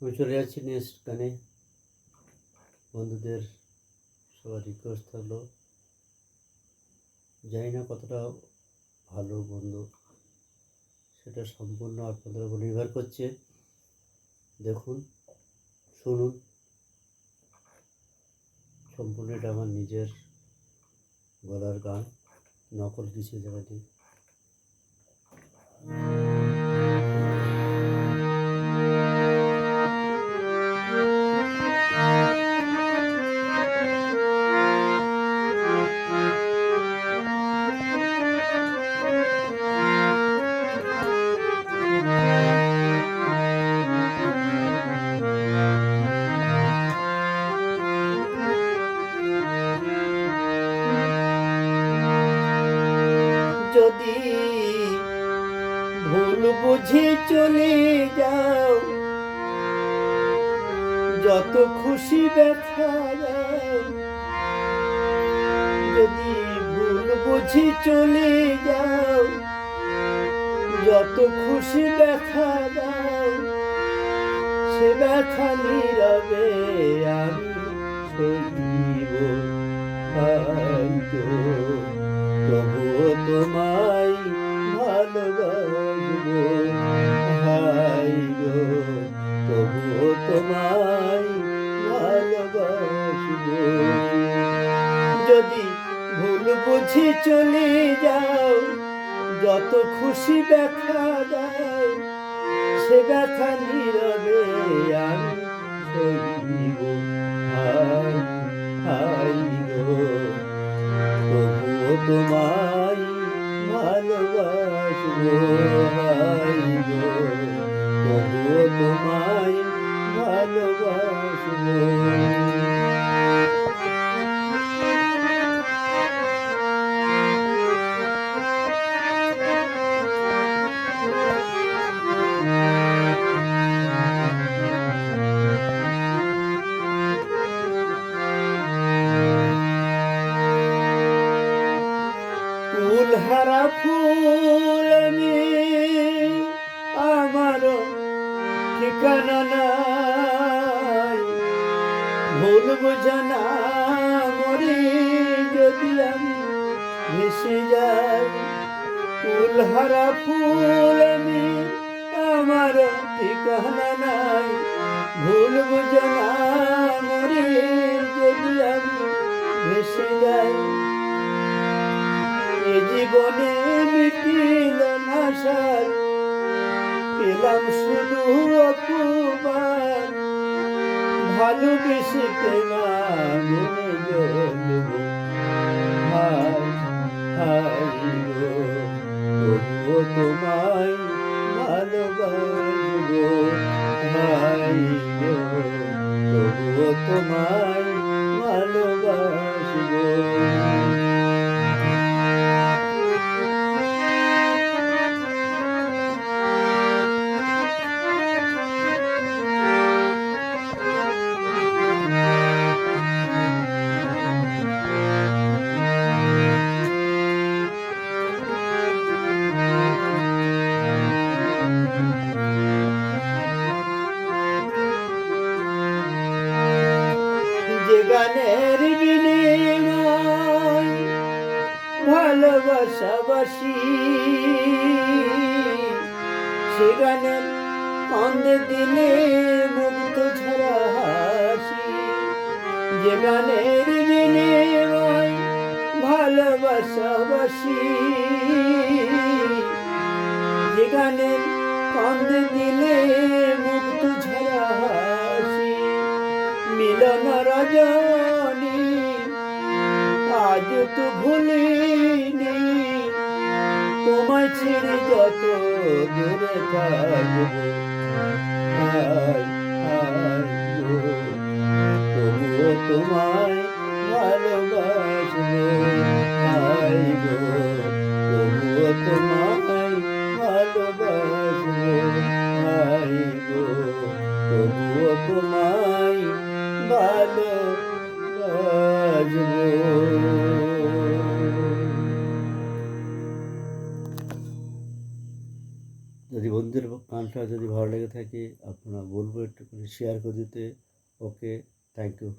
আমি চলে যাচ্ছি নেক্সট গানে। বন্ধুদের সবার রিকোয়েস্ট থাকলো, জানি না কতটা ভালো বন্ধু সেটা সম্পূর্ণ আপনাদের উপর নির্ভর করছে। দেখুন, শুনুন, সম্পূর্ণ এটা আমার নিজের গলার গান, নকল কিছু জায়গাটি। যদি ভুল বুঝে চলে যাও, যত খুশি ব্যথা দাও। যদি ভুল বুঝে চলে যাও, যত খুশি ব্যথা দাও। সে ব্যথা নীরবে আমি সইব, হয়তো তবুও তোমায় ভালোবাসবো। হাই গো, তবুও তোমায় ভালোবাসবো। যদি ভুল বুঝে চলে যাও, যত খুশি ব্যথা দাও। সে ব্যথা নীরবে আমি সইব, হাই হাই গো, তবুও তোমায় ভালোবাসবো। হাই গো, তবুও তোমায় ভালোবাসবো। ফুলহারা ফুল আমি, আমার ঠিকানা নাই। ভুল বোঝানা মরে যদি আমি ভেসে যাই। ফুলহারা ফুল আমি, আমার ঠিকানা নাই। ভুল বোঝানা মরে যদি আমি ভেসে যাই। এ জীবনে মিটিল না সার, পেলাম শুধু অপমান। ভালোবেসে প্রেমাগুনে জ্বলব, হাই হাই গো, তবুও তোমায় ভালোবাসবো। হাই গো, তবুও তোমায় ভালোবাসবো। যে গানের বিনিময় ভালোবাসাবাসি, সে গানের কান্দে দিলে মুক্ত ঝরা হাসি। যে গানের বিনিময় ভালোবাসাবাসি, যে গানের কান্দে দিলে মুক্ত ঝরা হাসি। মিলন রজনী আজ তো ভুলিনি, তোমায় ছেড়ে যত দূরে থাকবো। হাই হাই গো, তবুও তোমায় ভালোবাসবো। হাই গো, তবুও তোমায় ভালোবাসবো। হাই গো, তবুও তোমায় ভালোবাসবো। যদি বন্ধুর গানটা যদি ভালো লেগে থাকে আপনারা বলবো একটু করে শেয়ার করে দিতে। ওকে, থ্যাংক ইউ।